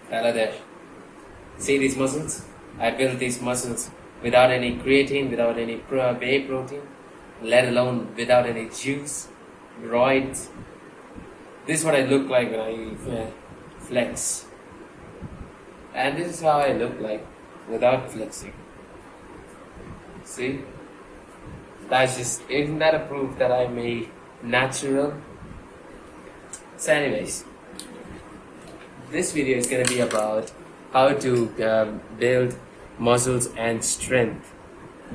Hello there. See these muscles? I built these muscles without any creatine, without any whey protein, let alone without any juice, roids. This is what I look like when I flex. And this is how I look like without flexing. See? Isn't that a proof that I'm a natural? So anyways, this video is going to be about how to build muscles and strength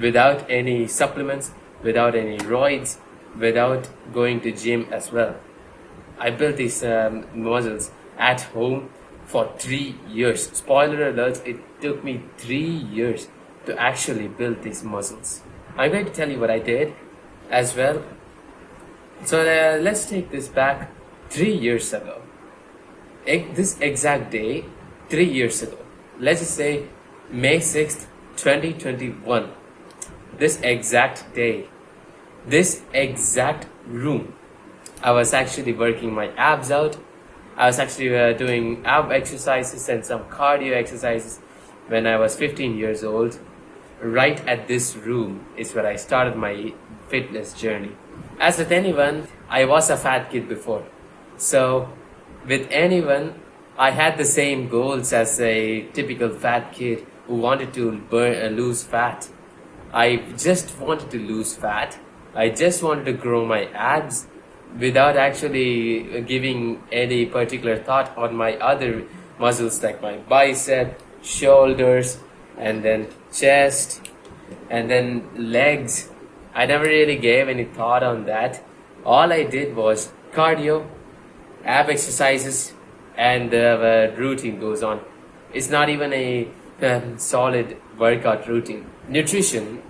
without any supplements, without any roids, without going to gym as well. I built these muscles at home for 3 years. Spoiler alert, it took me 3 years to actually build these muscles. I'm going to tell you what I did as well. So let's take this back 3 years ago. This exact day, 3 years ago. Let's just say May 6th, 2021. This exact day, this exact room, I was actually working my abs out. I was actually doing ab exercises and some cardio exercises when I was 15 years old. Right at this room is where I started my fitness journey. As with anyone, I was a fat kid before. So with anyone, I had the same goals as a typical fat kid who wanted to lose fat. I just wanted to lose fat. I just wanted to grow my abs without actually giving any particular thought on my other muscles like my bicep, shoulders, and then chest, and then legs. I never really gave any thought on that. All I did was cardio, ab exercises, and the routine goes on. It's not even a solid workout routine. Nutrition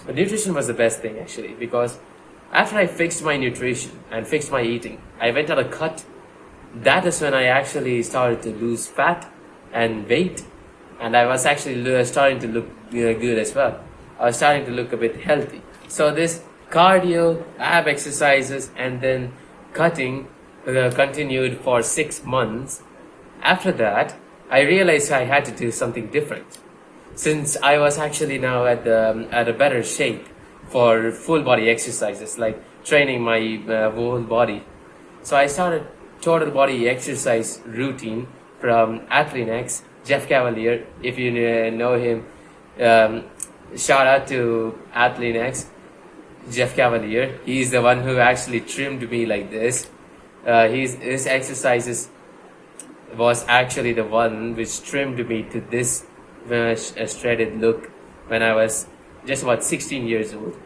was the best thing actually, because after I fixed my nutrition and fixed my eating, I went on a cut. That is when I actually started to lose fat and weight, and I was actually starting to look good as well. I was starting to look a bit healthy. So this cardio, ab exercises, and then cutting continued for 6 months. After that, I realized I had to do something different, since I was actually now at a better shape for full body exercises, like training my whole body. So I started total body exercise routine from Athlean-X, Jeff Cavalier. If you know him, shout out to Athlean-X, Jeff Cavalier. He's the one who actually trimmed me like this. His exercises was actually the one which trimmed me to this shredded look when I was just about 16 years old.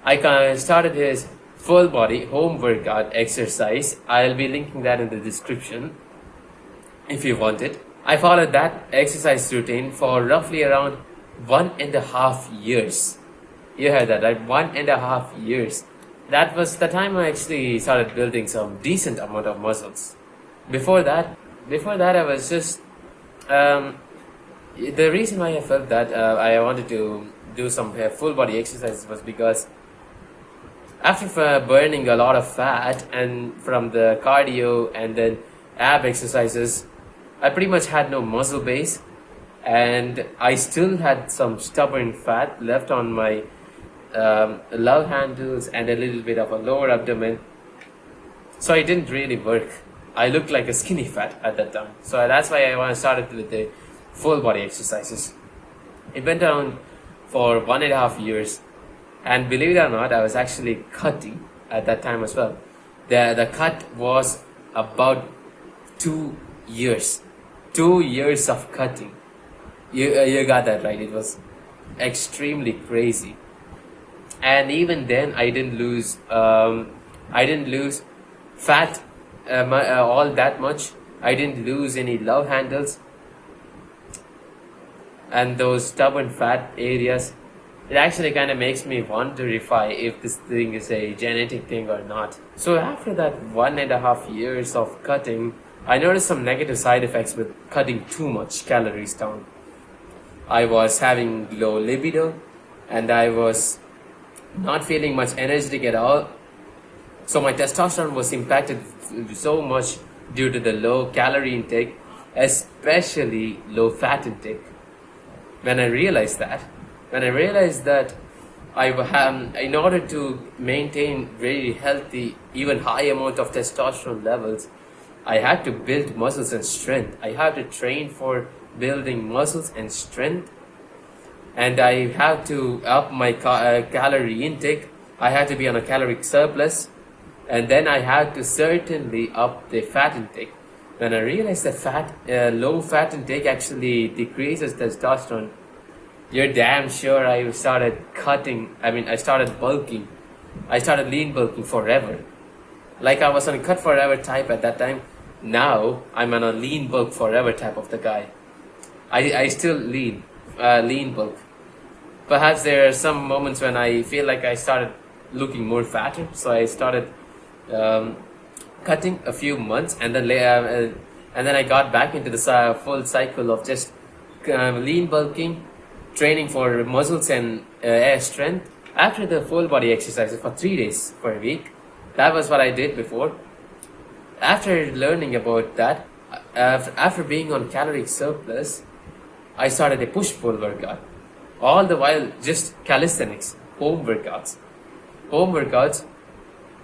I started his full body home workout exercise. I'll be linking that in the description if you want it. I followed that exercise routine for roughly around 1.5 years. You heard that, right? 1.5 years. That was the time I actually started building some decent amount of muscles. Before that I was just the reason why I felt that I wanted to do some full body exercises was because after burning a lot of fat and from the cardio and then ab exercises, I pretty much had no muscle base, and I still had some stubborn fat left on my love handles and a little bit of a lower abdomen. So it didn't really work. I looked like a skinny fat at that time. So that's why I started with the full body exercises. It went on for 1.5 years. And believe it or not, I was actually cutting at that time as well. The cut was about 2 years. 2 years of cutting. You got that right. It was extremely crazy. And even then, I didn't lose fat all that much. I didn't lose any love handles and those stubborn fat areas. It actually kind of makes me wonderify if this thing is a genetic thing or not. So after that 1.5 years of cutting, I noticed some negative side effects with cutting too much calories down. I was having low libido, and I was not feeling much energetic at all. So my testosterone was impacted so much due to the low calorie intake, especially low fat intake. When I realized that in order to maintain very healthy, even high amount of testosterone levels, I had to build muscles and strength. I had to train for building muscles and strength, and I had to up my calorie intake. I had to be on a caloric surplus, and then I had to certainly up the fat intake. When I realized that low fat intake actually decreases testosterone, you're damn sure I started I started bulking. I started lean bulking forever. Like I was on a cut forever type at that time. Now I'm on a lean bulk forever type of the guy. I still lean bulk. Perhaps there are some moments when I feel like I started looking more fatter, so I started cutting a few months, and then I got back into the full cycle of just lean bulking, training for muscles and air strength after the full body exercises for 3 days per week. That was what I did before. After learning about that, after being on caloric surplus, I started a push-pull workout. All the while just calisthenics, home workouts,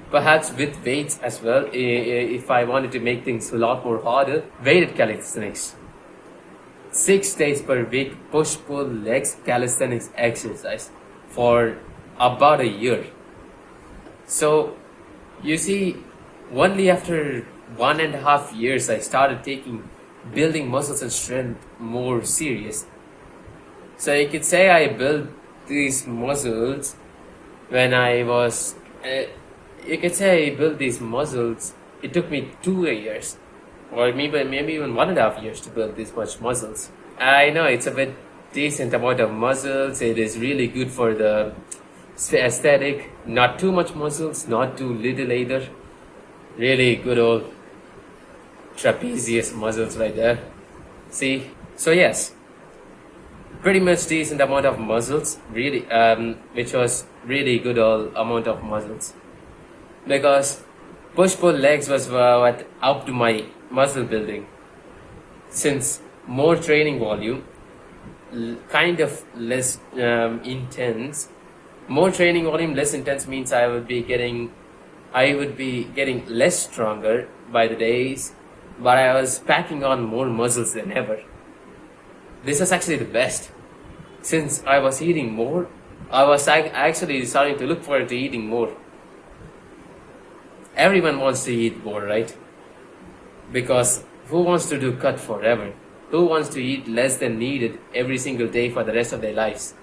perhaps with weights as well. If I wanted to make things a lot more harder, weighted calisthenics. 6 days per week, push-pull legs calisthenics exercise for about a year. So you see, only after 1.5 years I started taking building muscles and strength more serious. So you could say I built these muscles when I was you could say I built these muscles. It took me 2 years, or maybe even 1.5 years to build this much muscles. I know it's a bit decent amount of muscles. It is really good for the aesthetic. Not too much muscles, not too little either. Really good old trapezius muscles right there. See? So yes, pretty much decent amount of muscles, really, which was really good old amount of muscles. Because push-pull legs was what up to my muscle building. Since more training volume, kind of less intense. More training volume, less intense means I would be getting less stronger by the days, but I was packing on more muscles than ever. This was actually the best. Since I was eating more, I was actually starting to look forward to eating more. Everyone wants to eat more, right? Because who wants to do cut forever? Who wants to eat less than needed every single day for the rest of their lives?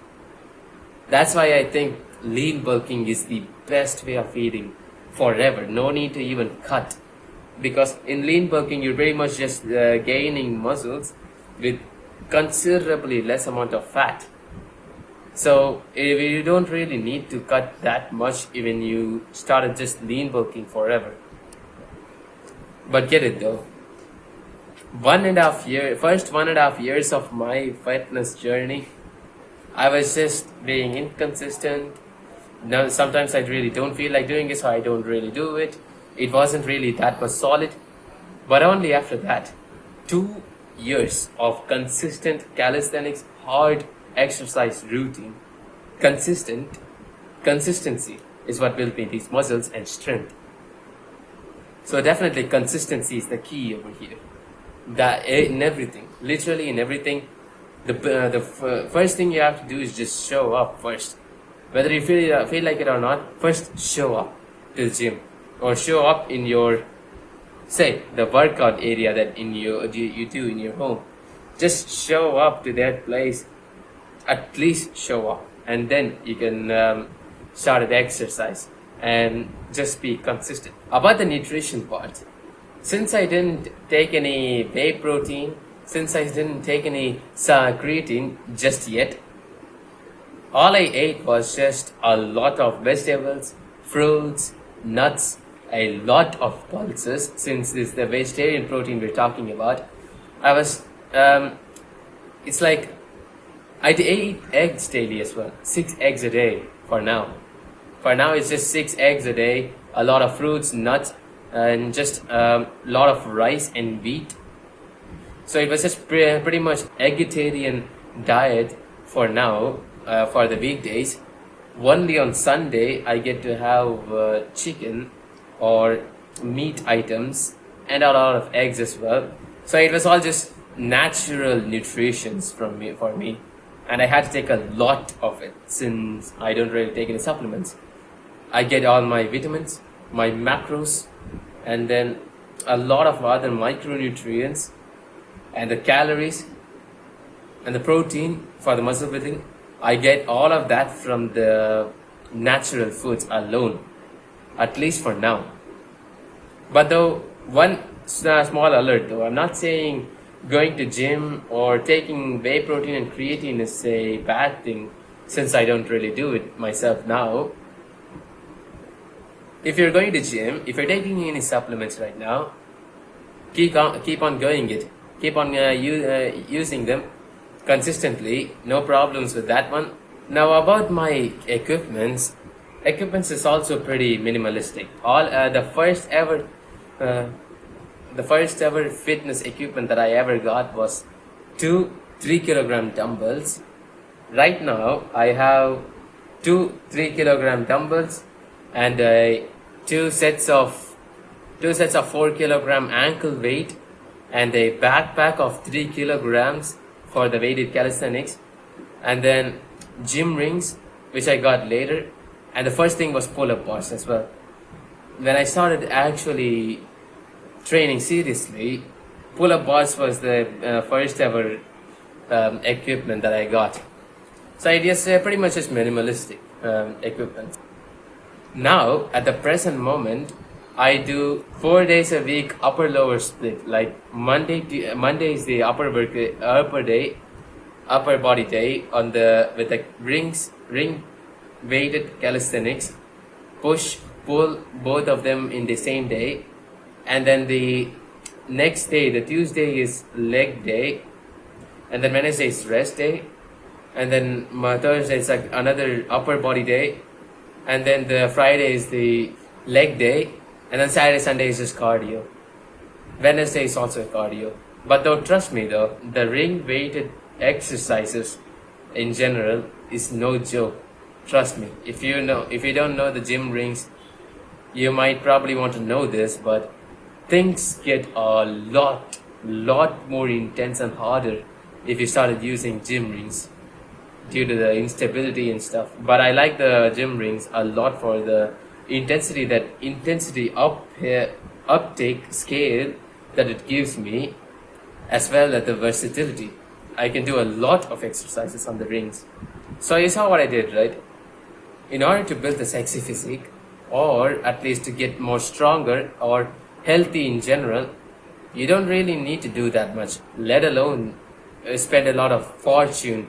That's why I think lean bulking is the best way of eating forever. No need to even cut. Because in lean bulking, you're very much just gaining muscles with considerably less amount of fat. So you don't really need to cut that much when you started just lean bulking forever. But get it though. 1.5 years of my fitness journey, I was just being inconsistent. Now sometimes I really don't feel like doing it, so I don't really do it. It wasn't really that much solid. But only after that, 2 years of consistent calisthenics, hard exercise routine, consistency is what built me these muscles and strength. So definitely consistency is the key over here. That in everything, literally in everything, the first thing you have to do is just show up first. Whether you feel like it or not, first show up to the gym, or show up in your, say, the workout area that you do in your home. Just show up to that place. At least show up, and then you can start the exercise and just be consistent. About the nutrition part, since I didn't take any whey protein, since I didn't take any creatine just yet, all I ate was just a lot of vegetables, fruits, nuts, a lot of pulses. Since it's the vegetarian protein we're talking about, I was it's like I ate eggs daily as well. 6 eggs a day for now. For now, it's just 6 eggs a day, a lot of fruits, nuts, and just a lot of rice and wheat. So it was just pretty much vegetarian diet for now, for the weekdays. Only on Sunday I get to have chicken or meat items and a lot of eggs as well. So it was all just natural nutritions for me, and I had to take a lot of it since I don't really take any supplements. I get all my vitamins, my macros, and then a lot of other micronutrients and the calories and the protein for the muscle building. I get all of that from the natural foods alone, at least for now. But though, one small alert though, I'm not saying going to gym or taking whey protein and creatine is a bad thing, since I don't really do it myself now. If you're going to gym, if you're taking any supplements right now, keep on going it. Keep on using them consistently. No problems with that one. Now about my equipments is also pretty minimalistic. All the first ever fitness equipment that I ever got was two 3 kilogram dumbbells. Right now I have two 3 kilogram dumbbells and two sets of 4 kilogram ankle weight and a backpack of 3 kilograms for the weighted calisthenics, and then gym rings which I got later, and the first thing was pull-up bars as well. When I started actually training seriously, pull-up bars was the first ever equipment that I got. So it is pretty much just minimalistic equipment. Now, at the present moment, I do 4 days a week upper lower split. Like Monday is the upper body day with the ring weighted calisthenics, push pull both of them in the same day, and then the next day, the Tuesday, is leg day, and then Wednesday is rest day, and then Thursday is like another upper body day, and then the Friday is the leg day, and then Saturday, Sunday is just cardio. Wednesday is also cardio. But though, trust me though, the ring weighted exercises in general is no joke. Trust me. If you don't know the gym rings, you might probably want to know this, but things get a lot more intense and harder if you started using gym rings due to the instability and stuff. But I like the gym rings a lot for the intensity uptake scale that it gives me, as well as the versatility. I can do a lot of exercises on the rings. So you saw what I did, right? In order to build a sexy physique, or at least to get more stronger or healthy in general, you don't really need to do that much, let alone spend a fortune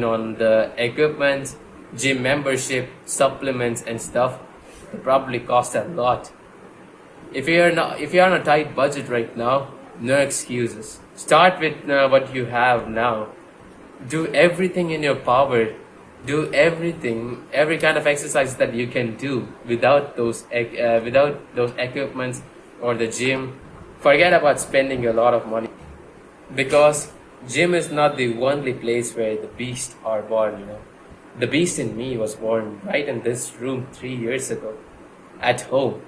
on the equipment, gym membership, supplements and stuff. It probably cost a lot. If you're on a tight budget right now, no excuses. Start with what you have now. Do everything in your power. Do everything, every kind of exercise that you can do without those equipments or the gym. Forget about spending a lot of money, because gym is not the only place where the beasts are born. The beast in me was born right in this room 3 years ago, at home.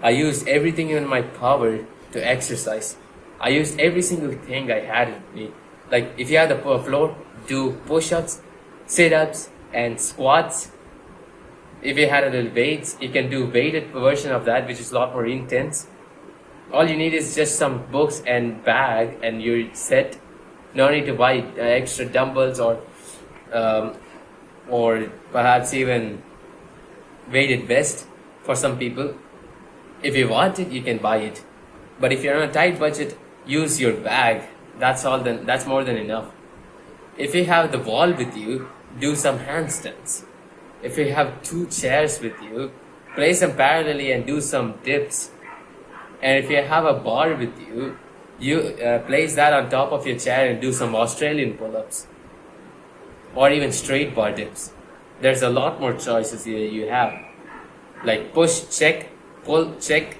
I used everything in my power to exercise. I used every single thing I had with me. Like if you have the floor, do push-ups, sit-ups and squats. If you had a little weights, you can do weighted version of that, which is a lot more intense. All you need is just some books and bag and you're set. No need to buy extra dumbbells or perhaps even weighted vest for some people. If you want it, you can buy it. But if you're on a tight budget, use your bag. That's more than enough. If you have the wall with you, do some handstands. If you have 2 chairs with you, place them parallelly and do some dips. And if you have a bar with you, place that on top of your chair and do some Australian pull-ups. Or even straight bar dips. There's a lot more choices you have. Like push, check, pull, check,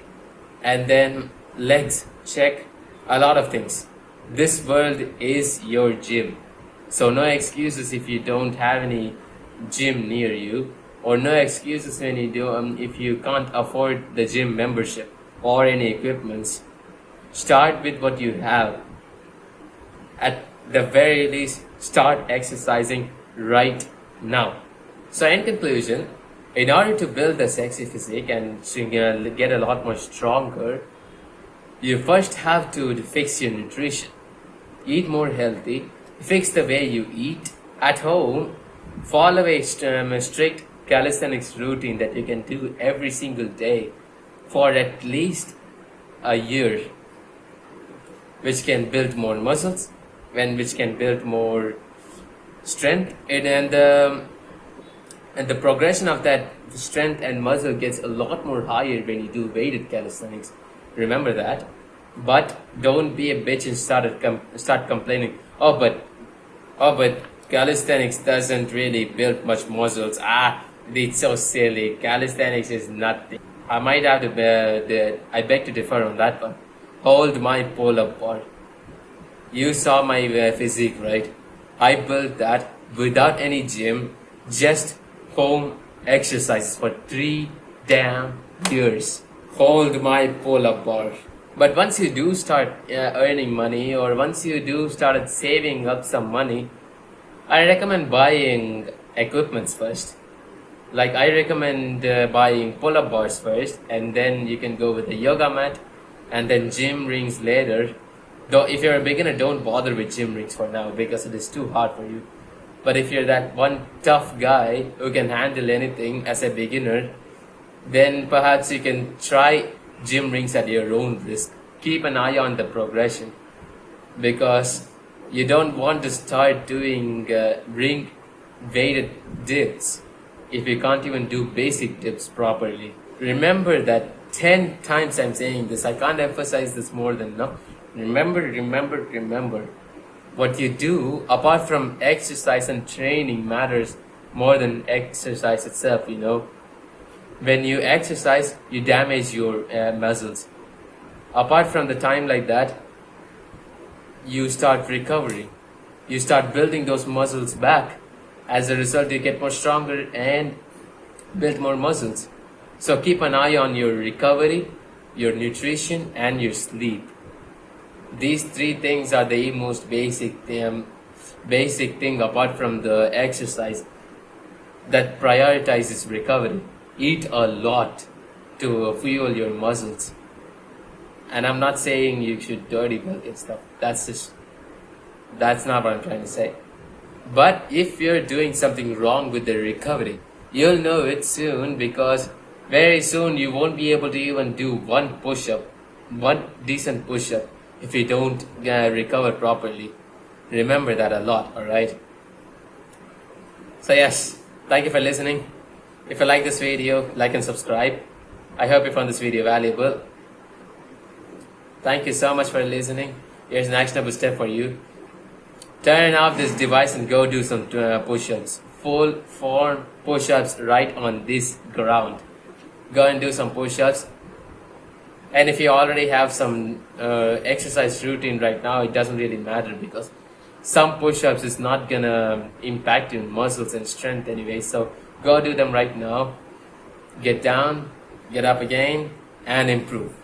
and then legs, check, a lot of things. This world is your gym. So no excuses if you don't have any gym near you, or no excuses when you do if you can't afford the gym membership or any equipments. Start with what you have. At the very least, start exercising right now. So in conclusion, in order to build a sexy physique and to get a lot more stronger, you first have to fix your nutrition. Eat more healthy, fix the way you eat. At home, follow a strict calisthenics routine that you can do every single day for at least a year, which can build more muscles, which can build more strength, and the progression of that strength and muscle gets a lot more higher when you do weighted calisthenics. Remember that. But don't be a bitch and start complaining. Oh, but calisthenics doesn't really build much muscles. It's so silly. Calisthenics is nothing. I might have to. I beg to differ on that one. Hold my pull-up bar. You saw my physique, right? I built that without any gym, just home exercises for 3 damn years. Hold my pull-up bar. But once you do start earning money, or once you do start saving up some money, I recommend buying equipments first. Like I recommend buying pull-up bars first, and then you can go with a yoga mat, and then gym rings later. Though if you're a beginner, don't bother with gym rings for now because it is too hard for you. But if you're that one tough guy who can handle anything as a beginner, then perhaps you can try gym rings at your own risk. Keep an eye on the progression, because you don't want to start doing ring weighted dips if you can't even do basic dips properly. Remember that 10 times I'm saying this. I can't emphasize this more than enough. Remember. What you do apart from exercise and training matters more than exercise itself, When you exercise, you damage your muscles. Apart from the time like that, you start recovering. You start building those muscles back. As a result, you get more stronger and build more muscles. So keep an eye on your recovery, your nutrition, and your sleep. These 3 things are the most basic thing apart from the exercise that prioritizes recovery. Eat a lot to fuel your muscles. And I'm not saying you should dirty milk and stuff. That's not what I'm trying to say. But if you're doing something wrong with the recovery, you'll know it soon, because very soon you won't be able to even do one decent push-up if you don't recover properly. Remember that a lot, alright? So yes, thank you for listening. If you like this video, like and subscribe. I hope you found this video valuable. Thank you so much for listening. Here's an actionable step for you. Turn off this device and go do some push-ups. Full form push-ups right on this ground. Go and do some push-ups. And if you already have some exercise routine right now, it doesn't really matter, because some push-ups is not gonna impact your muscles and strength anyway. So go do them right now. Get down, get up again, and improve.